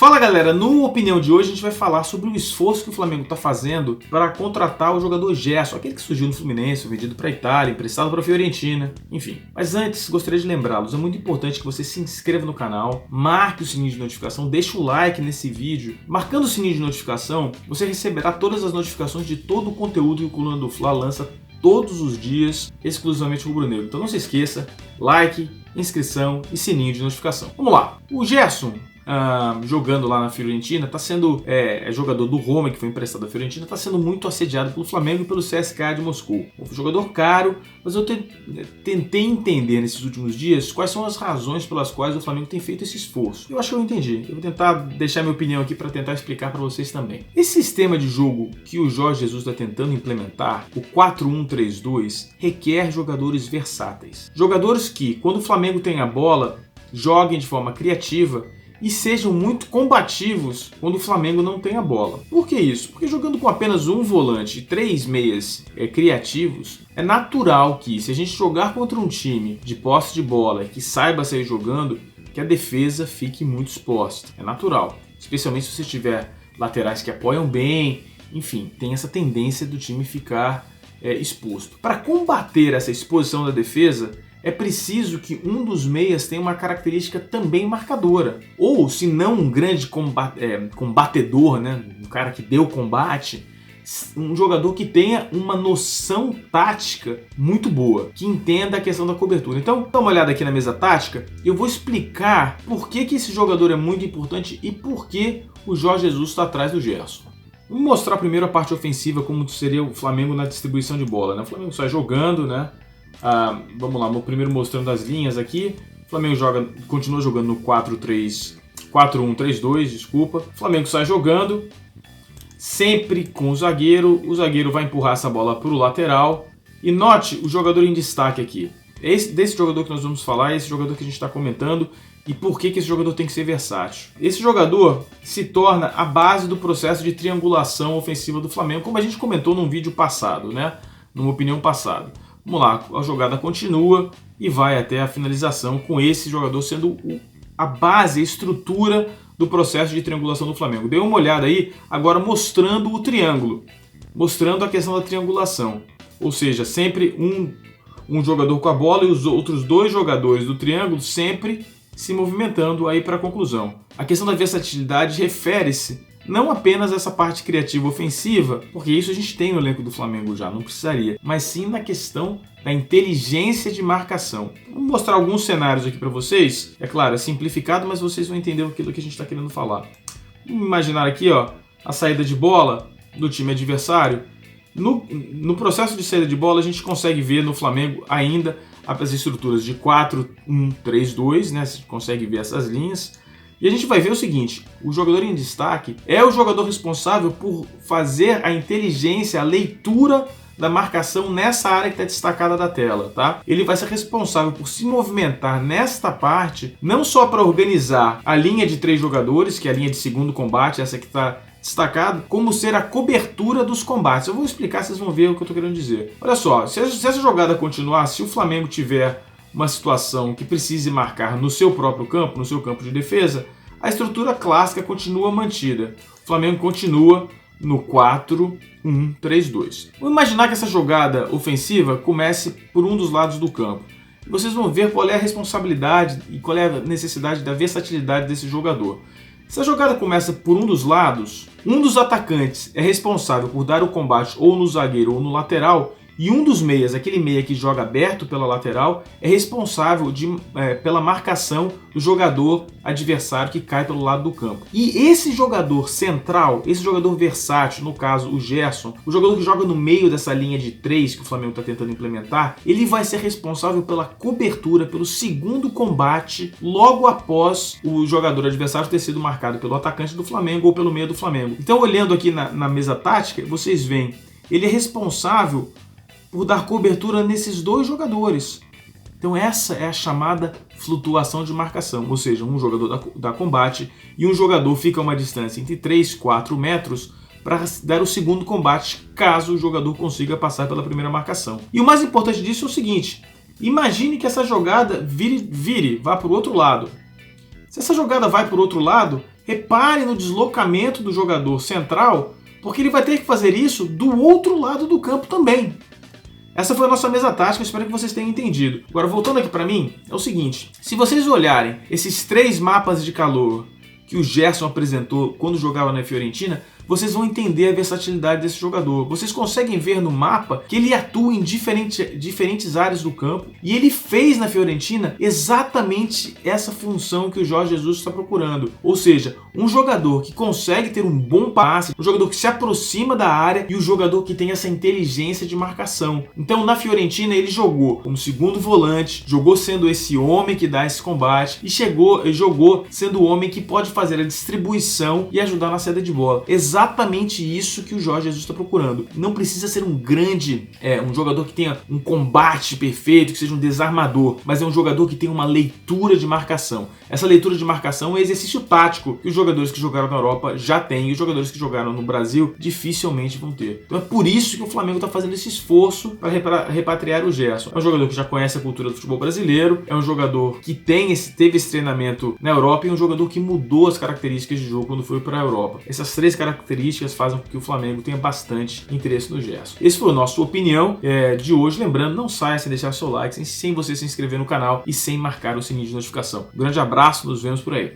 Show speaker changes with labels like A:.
A: Fala galera, no Opinião de hoje a gente vai falar sobre o esforço que o Flamengo está fazendo para contratar o jogador Gerson, aquele que surgiu no Fluminense, vendido para a Itália, emprestado para a Fiorentina, enfim. Mas antes, gostaria de lembrá-los, é muito importante que você se inscreva no canal, marque o sininho de notificação, deixe o like nesse vídeo. Marcando o sininho de notificação, você receberá todas as notificações de todo o conteúdo que o Coluna do Fla lança todos os dias, exclusivamente rubro-negro. Então não se esqueça, like, inscrição e sininho de notificação. Vamos lá, o Gerson, jogando lá na Fiorentina, está sendo jogador do Roma, que foi emprestado da Fiorentina, está sendo muito assediado pelo Flamengo e pelo CSKA de Moscou. Um jogador caro, mas eu tentei entender nesses últimos dias quais são as razões pelas quais o Flamengo tem feito esse esforço. Eu acho que eu entendi. Eu vou tentar deixar minha opinião aqui para tentar explicar para vocês também. Esse sistema de jogo que o Jorge Jesus está tentando implementar, o 4-1-3-2, requer jogadores versáteis. Jogadores que, quando o Flamengo tem a bola, joguem de forma criativa e sejam muito combativos quando o Flamengo não tem a bola. Por que isso? Porque jogando com apenas um volante e 3 meias criativos, é natural que, se a gente jogar contra um time de posse de bola que saiba sair jogando, que a defesa fique muito exposta. É natural. Especialmente se você tiver laterais que apoiam bem, enfim, tem essa tendência do time ficar exposto. Para combater essa exposição da defesa, é preciso que um dos meias tenha uma característica também marcadora. Ou, se não um grande combatedor, né? Um cara que deu combate, um jogador que tenha uma noção tática muito boa, que entenda a questão da cobertura. Então, dá uma olhada aqui na mesa tática e eu vou explicar por que esse jogador é muito importante e por que o Jorge Jesus está atrás do Gerson. Vamos mostrar primeiro a parte ofensiva, como seria o Flamengo na distribuição de bola, né? O Flamengo sai jogando, né? Vamos lá, primeiro mostrando as linhas aqui. O Flamengo continua jogando no 4-1-3-2, desculpa. O Flamengo sai jogando, sempre com o zagueiro vai empurrar essa bola para o lateral. E note o jogador em destaque aqui. Desse jogador que nós vamos falar, é esse jogador que a gente está comentando e por que esse jogador tem que ser versátil. Esse jogador se torna a base do processo de triangulação ofensiva do Flamengo, como a gente comentou num vídeo passado, né? Numa opinião passada. Vamos lá, a jogada continua e vai até a finalização, com esse jogador sendo a base, a estrutura do processo de triangulação do Flamengo. Dê uma olhada aí, agora mostrando o triângulo, mostrando a questão da triangulação. Ou seja, sempre um jogador com a bola e os outros dois jogadores do triângulo sempre se movimentando aí para a conclusão. A questão da versatilidade refere-se não apenas essa parte criativa ofensiva, porque isso a gente tem no elenco do Flamengo já, não precisaria, mas sim na questão da inteligência de marcação. Vou mostrar alguns cenários aqui para vocês. É claro, é simplificado, mas vocês vão entender aquilo que a gente está querendo falar. Vamos imaginar aqui, ó, a saída de bola do time adversário. No processo de saída de bola, a gente consegue ver no Flamengo ainda as estruturas de 4-1-3-2, né? Você consegue ver essas linhas. E a gente vai ver o seguinte, o jogador em destaque é o jogador responsável por fazer a inteligência, a leitura da marcação nessa área que está destacada da tela, tá? Ele vai ser responsável por se movimentar nesta parte, não só para organizar a linha de 3 jogadores, que é a linha de segundo combate, essa que está destacada, como ser a cobertura dos combates. Eu vou explicar, vocês vão ver o que eu estou querendo dizer. Olha só, se essa jogada continuar, se o Flamengo tiver uma situação que precise marcar no seu próprio campo, no seu campo de defesa, a estrutura clássica continua mantida. O Flamengo continua no 4-1-3-2. Vamos imaginar que essa jogada ofensiva comece por um dos lados do campo. E vocês vão ver qual é a responsabilidade e qual é a necessidade da versatilidade desse jogador. Se a jogada começa por um dos lados, um dos atacantes é responsável por dar o combate ou no zagueiro ou no lateral, e um dos meias, aquele meia que joga aberto pela lateral, é responsável pela marcação do jogador adversário que cai pelo lado do campo. E esse jogador central, esse jogador versátil, no caso o Gerson, o jogador que joga no meio dessa linha de 3 que o Flamengo está tentando implementar, ele vai ser responsável pela cobertura, pelo segundo combate, logo após o jogador adversário ter sido marcado pelo atacante do Flamengo ou pelo meia do Flamengo. Então, olhando aqui na mesa tática, vocês veem, ele é responsável por dar cobertura nesses dois jogadores. Então essa é a chamada flutuação de marcação, ou seja, um jogador dá combate e um jogador fica a uma distância entre 3 e 4 metros para dar o segundo combate, caso o jogador consiga passar pela primeira marcação. E o mais importante disso é o seguinte, imagine que essa jogada vá para o outro lado. Se essa jogada vai para o outro lado, Repare no deslocamento do jogador central, porque ele vai ter que fazer isso do outro lado do campo também. Essa foi a nossa mesa tática, espero que vocês tenham entendido. Agora, voltando aqui para mim, é o seguinte: se vocês olharem esses 3 mapas de calor que o Gerson apresentou quando jogava na Fiorentina, vocês vão entender a versatilidade desse jogador. Vocês conseguem ver no mapa que ele atua em diferentes áreas do campo, e ele fez na Fiorentina exatamente essa função que o Jorge Jesus está procurando. Ou seja, um jogador que consegue ter um bom passe, um jogador que se aproxima da área e um jogador que tem essa inteligência de marcação. Então na Fiorentina ele jogou como segundo volante, jogou sendo esse homem que dá esse combate e jogou sendo o homem que pode fazer a distribuição e ajudar na saída de bola. Exatamente isso que o Jorge Jesus está procurando. Não precisa ser um grande, um jogador que tenha um combate perfeito, que seja um desarmador, mas é um jogador que tem uma leitura de marcação. Essa leitura de marcação é um exercício tático que os jogadores que jogaram na Europa já têm, e os jogadores que jogaram no Brasil dificilmente vão ter. Então é por isso que o Flamengo está fazendo esse esforço para repatriar o Gerson. É um jogador que já conhece a cultura do futebol brasileiro, é um jogador que teve esse treinamento na Europa, e é um jogador que mudou as características de jogo quando foi para a Europa. Essas 3 características fazem com que o Flamengo tenha bastante interesse no Gerson. Esse foi a nossa opinião de hoje. Lembrando, não saia sem deixar seu like, sem você se inscrever no canal e sem marcar o sininho de notificação. Um grande abraço, nos vemos por aí.